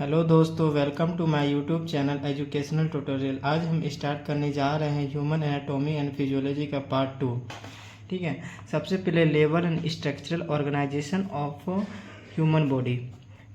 Hello दोस्तों, welcome to my YouTube channel educational tutorial. आज हम स्टार्ट करने जा रहे हैं ह्यूमन एनाटॉमी एंड फिजियोलॉजी का पार्ट 2। ठीक है। सबसे पहले level and structural organisation of human body.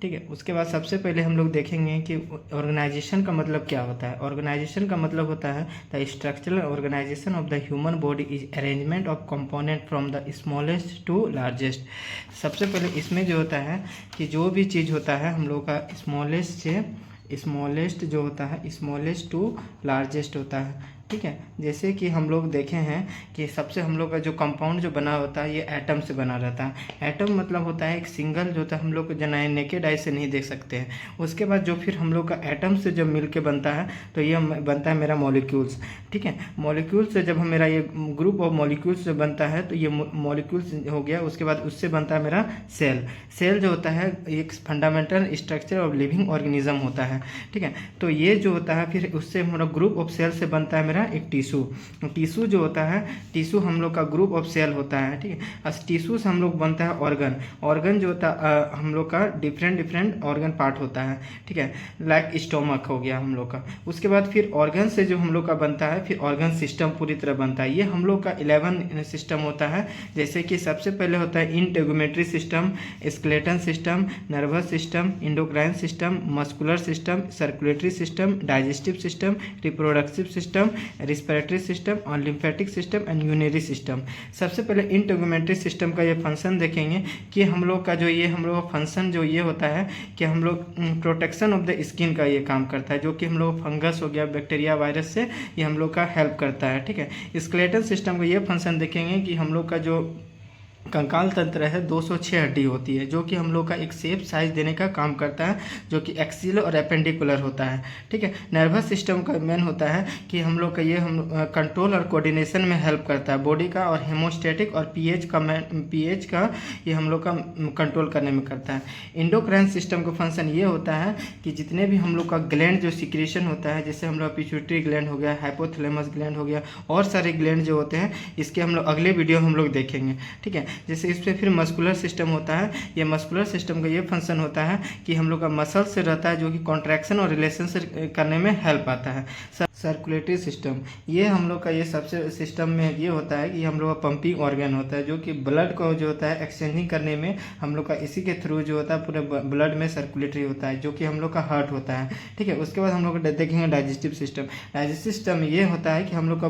ठीक है। उसके बाद सबसे पहले हम लोग देखेंगे कि ऑर्गेनाइजेशन का मतलब क्या होता है। ऑर्गेनाइजेशन का मतलब होता है the structural organisation of the human body is arrangement of component from the smallest to largest. सबसे पहले इसमें जो होता है कि जो भी चीज़ होता है हम लोग का स्मॉलेस्ट से स्मॉलेस्ट जो होता है स्मॉलेस्ट टू लार्जेस्ट होता है। ठीक है। जैसे कि हम लोग देखे हैं कि सबसे हम लोग का जो कंपाउंड जो बना होता है ये एटम से बना रहता है। एटम मतलब होता है एक सिंगल जो होता है हम लोग को जना नेकेड आई से नहीं देख सकते हैं। उसके बाद जो फिर हम लोग का एटम से जब मिल के बनता है तो ये बनता है मेरा मॉलिक्यूल्स। ठीक है। मॉलिक्यूल से जब मेरा ये ग्रुप ऑफ मॉलिक्यूल्स से बनता है तो ये मॉलिक्यूल्स हो गया। उसके बाद उससे बनता है मेरा सेल। सेल जो होता है एक fundamental structure of living organism होता है। ठीक है। तो ये जो होता है फिर उससे हमारा ग्रुप ऑफ सेल से बनता है मेरा एक टिश्यू। टिश्यू जो होता है टिश्यू हम लोग का ग्रुप ऑफ सेल होता है। ठीक है। टिश्यू से हम लोग बनता है ऑर्गन। ऑर्गन जो होता है हम लोग का डिफरेंट ऑर्गन पार्ट होता है। ठीक है। लाइक स्टोमक हो गया हम लोग का। उसके बाद फिर ऑर्गन से जो हम लोग का बनता है फिर ऑर्गन सिस्टम पूरी तरह बनता है। ये हम लोग का 11 सिस्टम होता है। जैसे कि सबसे पहले होता है integumentary system, skeleton system, nervous system, endocrine system, muscular system, circulatory system, digestive system, reproductive system, respiratory system और lymphatic system and urinary system. सबसे पहले इंटेगुमेंट्री सिस्टम का ये फंक्शन देखेंगे कि हम लोग का जो ये हम लोग का फंक्शन जो ये होता है कि हम लोग प्रोटेक्शन ऑफ द स्किन का ये काम करता है, जो कि हम लोग फंगस हो गया बैक्टीरिया वायरस से ये हम लोग का हेल्प करता है। ठीक है। स्केलेटन सिस्टम का ये फंक्शन देखेंगे कि हम लोग का जो कंकाल तंत्र है 206 हड्डी होती है, जो कि हम लोग का एक शेप साइज देने का काम करता है, जो कि एक्सिल और एपेंडिकुलर होता है। ठीक है। नर्वस सिस्टम का मेन होता है कि हम लोग का ये हम कंट्रोल और कोऑर्डिनेशन में हेल्प करता है बॉडी का, और हेमोस्टेटिक और पीएच का ये हम लोग का कंट्रोल करने में करता है। इंडोक्राइन सिस्टम का फंक्शन ये होता है कि जितने भी हम लोग का ग्लैंड जो सिक्रेशन होता है, जैसे हम लोग पिट्यूटरी ग्लैंड हो गया, हाइपोथैलेमस ग्लैंड हो गया और सारे ग्लैंड जो होते हैं, इसके हम लोग अगले वीडियो हम लोग देखेंगे। ठीक है। जैसे इस पर फिर मस्कुलर सिस्टम होता है। ये मस्कुलर सिस्टम का ये फंक्शन होता है कि हम लोग का मसल से रहता है, जो कि कॉन्ट्रैक्शन और रिलेशन से करने में हेल्प आता है। सर्कुलेटरी सिस्टम ये हम लोग का ये सबसे सिस्टम में ये होता है कि हम लोग का पंपिंग ऑर्गन होता है, जो कि ब्लड को जो होता है एक्सचेंजिंग करने में हम लोग का इसी के थ्रू जो होता है पूरे ब्लड में सर्कुलेटरी होता है, जो कि हम लोग का हार्ट होता है। ठीक है। उसके बाद हम लोग देखेंगे डाइजेस्टिव सिस्टम। डाइजेस्टिव सिस्टम ये होता है कि हम लोग का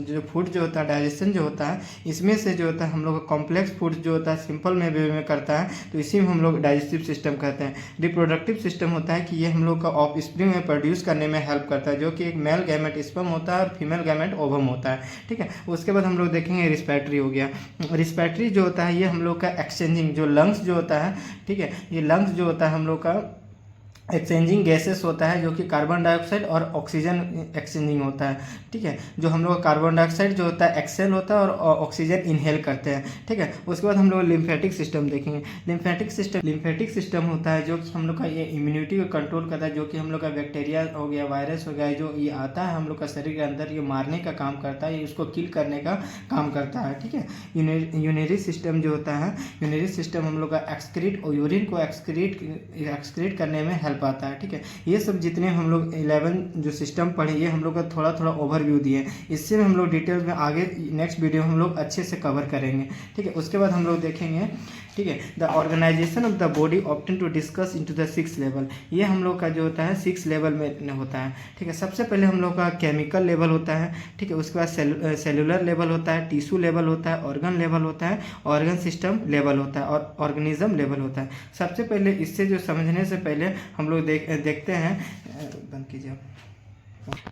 जो फूड जो होता है डाइजेशन जो होता है, इसमें से जो होता है हम लोग का कॉम्प्लेक्स फूड जो होता है सिंपल में वे में करता है, तो इसी में हम लोग डाइजेस्टिव सिस्टम कहते हैं। रिप्रोडक्टिव सिस्टम होता है कि ये हम लोग का ऑफ स्प्रिंग में प्रोड्यूस करने में हेल्प करता है, जो कि एक मेल गैमेट स्पर्म होता है और फीमेल गैमेट ओवम होता है। ठीक है। उसके बाद हम लोग देखेंगे रिस्पिरेटरी हो गया। रिस्पिरेटरी जो होता है ये हम लोग का एक्सचेंजिंग जो लंग्स जो होता है, ठीक है, ये लंग्स जो होता है हम लोग का एक्सचेंजिंग गैसेस होता है, जो कि कार्बन डाइऑक्साइड और ऑक्सीजन एक्सचेंजिंग होता है। ठीक है। जो हम लोग कार्बन डाइऑक्साइड जो होता है एक्सेल होता है और ऑक्सीजन इनहेल करते हैं। ठीक है। उसके बाद हम लोग लिम्फेटिक सिस्टम देखेंगे। लिम्फेटिक सिस्टम होता है जो हम लोग का ये इम्यूनिटी को कंट्रोल करता है, जो कि हम लोग का बैक्टीरिया हो गया, वायरस हो गया, जो ये आता है हम लोग का शरीर के अंदर, ये मारने का काम करता है, ये उसको किल करने का काम करता है। ठीक है। यूरिनरी सिस्टम जो होता है, यूरिनरी सिस्टम हम लोग का एक्सक्रीट और यूरिन को एक्सक्रीट करने में हेल्प आता है। ठीक है। ये सब जितने हम लोग 11 जो सिस्टम पढ़े ये हम लोग का थोड़ा थोड़ा ओवरव्यू दिए, इससे हम लोग डिटेल्स में आगे नेक्स्ट वीडियो हम लोग अच्छे से कवर करेंगे। ठीक है। उसके बाद हम लोग देखेंगे, ठीक है, the organisation of the body obtain to discuss into the 6 level. ये हम लोग का जो होता है 6 लेवल में होता है। ठीक है। सबसे पहले हम लोग का केमिकल लेवल होता है। ठीक है। उसके बाद सेलुलर लेवल होता है, टिश्यू लेवल होता है, ऑर्गन लेवल होता है, ऑर्गन सिस्टम लेवल होता है और ऑर्गेनिज्म लेवल होता है। सबसे पहले इससे जो समझने से पहले हम लोग देखते हैं, बंद कीजिए।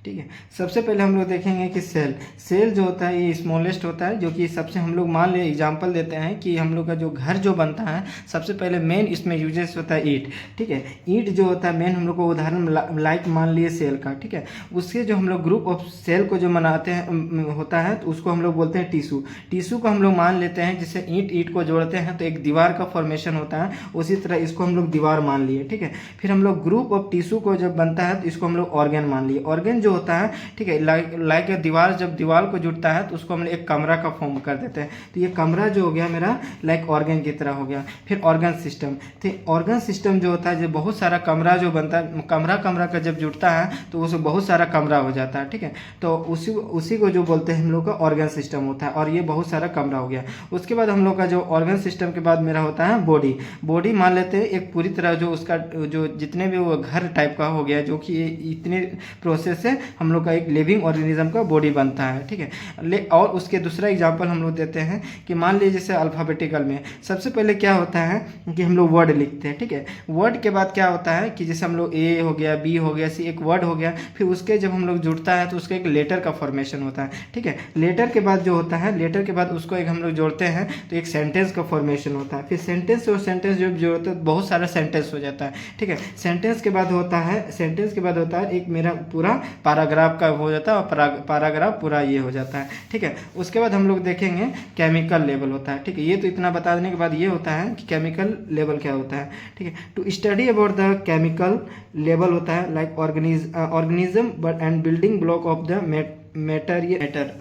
ठीक है। सबसे पहले हम लोग देखेंगे कि सेल जो होता है ये स्मॉलेस्ट होता है, जो कि सबसे हम लोग मान ले एग्जांपल देते हैं कि हम लोग का जो घर जो बनता है सबसे पहले मेन इसमें यूजेस होता है ईंट। ठीक है। ईंट जो होता है मेन हम लोग को उदाहरण लाइक मान लिए सेल का। ठीक है। उससे जो हम लोग ग्रुप ऑफ सेल को जो बनाते हैं होता है तो उसको हम लोग बोलते हैं टिश्यू। टिश्यू को हम लोग मान लेते हैं, जैसे ईंट को जोड़ते हैं तो एक दीवार का फॉर्मेशन होता है, उसी तरह इसको हम लोग दीवार मान लिए। ठीक है। फिर हम लोग ग्रुप ऑफ टिश्यू को जब बनता है तो इसको हम लोग ऑर्गन मान लिए। ऑर्गन जो होता है, ठीक है, लाइक दीवार, जब दीवार को जुड़ता है तो उसको हम एक कमरा का फॉर्म कर देते हैं। तो ये कमरा जो हो गया मेरा लाइक ऑर्गन की तरह हो गया। फिर ऑर्गन सिस्टम, तो ऑर्गन सिस्टम जो होता है, जो बहुत सारा कमरा जो बनता है, कमरा का जब जुड़ता है तो उसमें बहुत सारा कमरा हो जाता है, ठीक है। तो उसी को जो बोलते हैं हम लोग का ऑर्गन सिस्टम होता है, और ये बहुत सारा कमरा हो गया। उसके बाद हम लोग का जो ऑर्गन सिस्टम के बाद मेरा होता है बॉडी मान लेते हैं एक पूरी तरह जो उसका जो जितने भी वो घर टाइप का हो गया, जो कि इतने प्रोसेस से हम लोग का एक लिविंग ऑर्गेनिज्म का बॉडी बनता है, ठीक है। और उसके दूसरा एग्जांपल हम लोग देते हैं कि मान लीजिए जैसे अल्फ़ाबेटिकल में सबसे पहले क्या होता है कि हम लोग वर्ड लिखते हैं, ठीक है। वर्ड के बाद क्या होता है कि जैसे हम लोग ए हो गया, बी हो गया, सी, एक वर्ड हो गया, फिर उसके जब हम लोग जुड़ता है तो उसका एक लेटर का फॉर्मेशन होता है, ठीक है। लेटर के बाद जो होता है, लेटर के बाद उसको एक हम लोग जोड़ते हैं तो एक सेंटेंस का फॉर्मेशन होता है। फिर सेंटेंस और सेंटेंस जब जोड़ते हैं बहुत सारा सेंटेंस हो जाता है, ठीक है। सेंटेंस के बाद होता है एक मेरा पूरा पैराग्राफ का हो जाता है, और पैराग्राफ पूरा ये हो जाता है, ठीक है। उसके बाद हम लोग देखेंगे केमिकल लेवल होता है, ठीक है। ये तो इतना बता देने के बाद ये होता है कि केमिकल लेवल क्या होता है, ठीक है। To study about the chemical level होता है like organism but and building block of the matter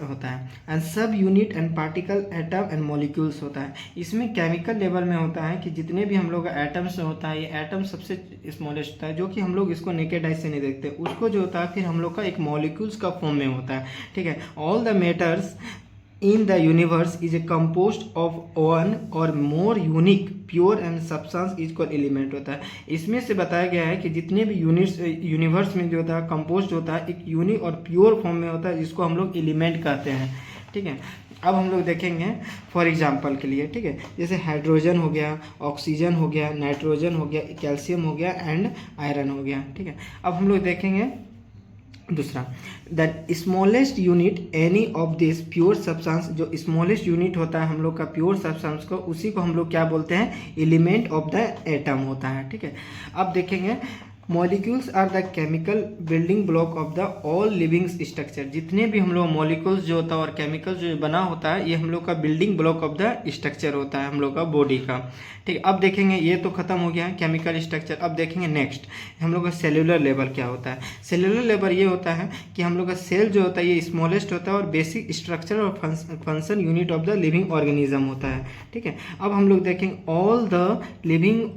होता है, and subunit and particle atom and molecules होता है। इसमें केमिकल लेवल में होता है कि जितने भी हम लोग का एटम्स होता है, ये एटम सबसे स्मॉलेस्ट होता है, जो कि हम लोग इसको नेकेड आई से नहीं देखते, उसको जो होता है फिर हम लोग का एक मॉलिक्यूल्स का फॉर्म में होता है, ठीक है। All the matters in the universe is a composed of one or more unique pure and substance equal element होता है। इसमें से बताया गया है कि जितने भी यूनिवर्स में जो होता है कंपोस्ट होता है एक यूनिक और प्योर फॉर्म में होता है, जिसको हम लोग एलिमेंट कहते हैं, ठीक है। अब हम लोग देखेंगे फॉर एग्जांपल के लिए, ठीक है, जैसे हाइड्रोजन हो गया, ऑक्सीजन हो गया, नाइट्रोजन हो गया, कैल्शियम हो गया एंड आयरन हो गया, ठीक है। अब हम लोग देखेंगे दूसरा, that smallest unit any of this pure substance, जो स्मॉलेस्ट यूनिट होता है हम लोग का प्योर सब्सटेंस को, उसी को हम लोग क्या बोलते हैं, एलिमेंट ऑफ द एटम होता है, ठीक है। अब देखेंगे molecules are the chemical building block of the all living structure. जितने भी हम लोग मॉलिक्यूल्स जो होता है और केमिकल जो बना होता है, ये हम लोग का building block of the structure होता है हम लोग का बॉडी का, ठीक है। अब देखेंगे ये तो खत्म हो गया है केमिकल स्ट्रक्चर। अब देखेंगे नेक्स्ट हम लोग का सेलुलर लेवल क्या होता है। सेलुलर लेवल ये होता है कि हम लोग का सेल जो होता है ये स्मॉलेस्ट होता है और बेसिक स्ट्रक्चर और function unit of the living organism होता है, ठीक है। अब हम लोग देखेंगे all the living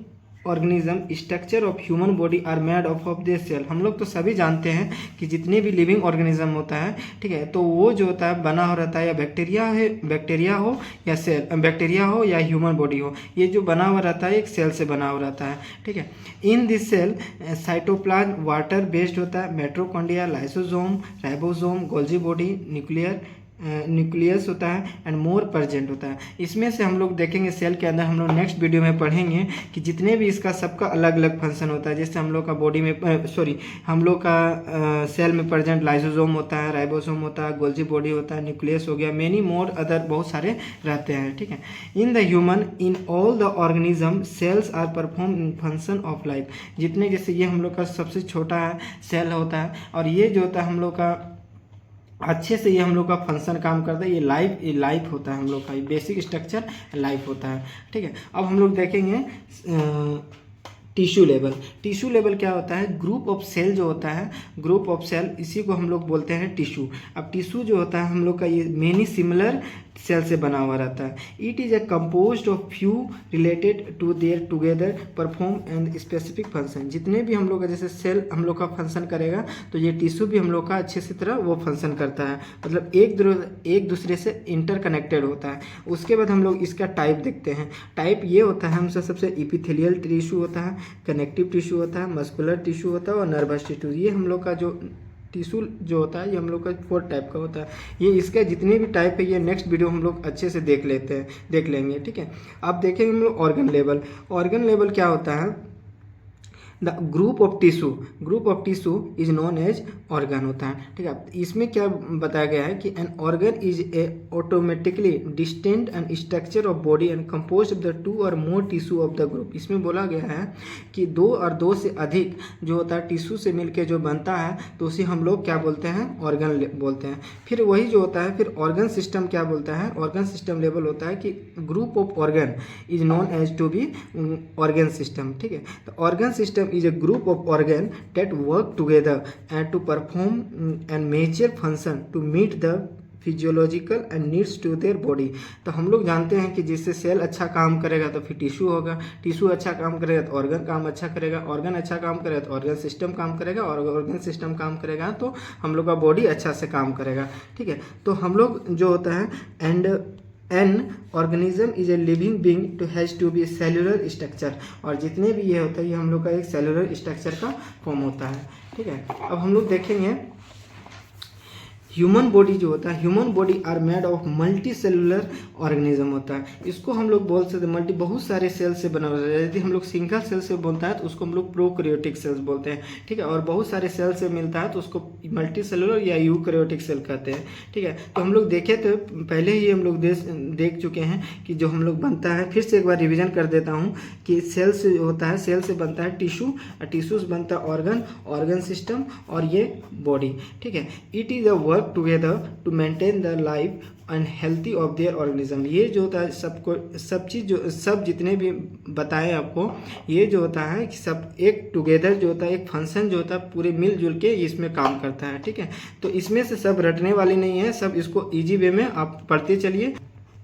organism structure of human body are made of this cell. हम लोग तो सभी जानते हैं कि जितने भी लिविंग ऑर्गेनिज्म होता है, ठीक है, तो वो जो होता है बना हो रहता है या बैक्टीरिया हो या सेल, बैक्टीरिया हो या ह्यूमन बॉडी हो, ये जो बना हुआ रहता है एक सेल से बना हुआ रहता है, ठीक है। In this cell cytoplasm water based होता है, mitochondria, lysosome, ribosome, Golgi body, nucleus होता है एंड मोर प्रेजेंट होता है। इसमें से हम लोग देखेंगे सेल के अंदर, हम लोग नेक्स्ट वीडियो में पढ़ेंगे कि जितने भी इसका सबका अलग अलग फंक्शन होता है। जैसे हम लोग का बॉडी में हम लोग का सेल में प्रेजेंट लाइसोसोम होता है, राइबोसोम होता है, गोल्जी बॉडी होता है, न्यूक्लियस हो गया, मेनी मोर अदर बहुत सारे रहते हैं, ठीक है। In the human in all the organism cells are perform in function of life. जितने जैसे ये हम लोग का सबसे छोटा है सेल होता है, और ये जो होता है हम लोग का अच्छे से ये हम लोग का फंक्शन काम करता है, ये लाइफ होता है हम लोग का, ये बेसिक स्ट्रक्चर लाइफ होता है, ठीक है। अब हम लोग देखेंगे टिश्यू लेवल क्या होता है, ग्रुप ऑफ सेल जो होता है, ग्रुप ऑफ सेल, इसी को हम लोग बोलते हैं टिश्यू। अब टिश्यू जो होता है हम लोग का ये मेनी सिमिलर सेल से बना हुआ रहता है। It is a composed of few related to their together perform and specific function. जितने भी हम लोग का जैसे सेल हम लोग का फंक्शन करेगा, तो ये टिश्यू भी हम लोग का अच्छे से तरह वो फंक्शन करता है, मतलब एक दूसरे से इंटरकनेक्टेड होता है। उसके बाद हम लोग इसका टाइप देखते हैं। टाइप ये होता है हमसे सबसे इपिथेलियल टिश्यू होता है, कनेक्टिव टिश्यू होता है, मस्कुलर टिश्यू होता है और नर्वस टिश्यू। ये हम लोग का जो टिश्यू जो होता है ये हम लोग का 4 टाइप का होता है। ये इसका जितने भी टाइप है ये नेक्स्ट वीडियो हम लोग अच्छे से देख लेंगे, ठीक है। अब देखेंगे हम लोग ऑर्गन लेवल क्या होता है, the group of tissue is known as organ होता है, ठीक है। इसमें क्या बताया गया है कि an organ is a automatically distinct and structure of body and compose of the 2 और मोर टिश्यू ऑफ द ग्रुप। इसमें बोला गया है कि 2 और 2 से अधिक जो होता है टिश्यू से मिलकर जो बनता है, तो उसे हम लोग क्या बोलते हैं, ऑर्गन बोलते हैं। फिर वही जो होता है फिर ऑर्गन सिस्टम क्या बोलता है, ऑर्गन सिस्टम लेवल होता है कि group of organ is known as to be organ system, ठीक है। तो organ system is a group of organs that work together and to perform and major function to meet the physiological and needs to their body. तो हम लोग जानते हैं कि जिससे सेल अच्छा काम करेगा तो फिर टिश्यू होगा, टिश्यू अच्छा काम करेगा तो ऑर्गन काम अच्छा करेगा, ऑर्गन अच्छा काम करेगा तो ऑर्गन सिस्टम काम करेगा, और ऑर्गन सिस्टम काम करेगा तो हम लोग का बॉडी अच्छा से काम करेगा। ठीक है, तो हम लोग जो होता है and an organism is a living being to has to be cellular structure, और जितने भी ये होता है ये हम लोग का एक सेलुलर स्ट्रक्चर का फॉर्म होता है। ठीक है, अब हम लोग देखेंगे ह्यूमन बॉडी जो होता है, human body are made of multicellular organism होता है। इसको हम लोग बोल सकते हैं मल्टी, बहुत सारे सेल से बना हुआ है। यदि हम लोग सिंगल सेल से बोलता है तो उसको हम लोग प्रोकैरियोटिक सेल्स बोलते हैं। ठीक है, और बहुत सारे सेल से मिलता है तो उसको मल्टी सेलुलर या यूकैरियोटिक सेल कहते हैं। ठीक है, तो हम लोग देखे तो पहले ही हम लोग देख चुके हैं कि जो हम लोग बनता है, फिर से एक बार रिविजन कर देता हूँ कि सेल से होता है, सेल से बनता है टिश्यू, और टिश्यू से बनता है ऑर्गन, ऑर्गन सिस्टम और ये बॉडी। ठीक है, it is a work together to maintain the life and healthy of their organism. ये जो होता है सबको, सब चीज़ जो सब जितने भी बताएं आपको, ये जो होता है कि सब एक टुगेदर जो होता है, एक फंक्शन जो होता है पूरे मिलजुल के इसमें काम करता है। ठीक है, तो इसमें से सब रटने वाली नहीं है, सब इसको ईजी वे में आप पढ़ते चलिए।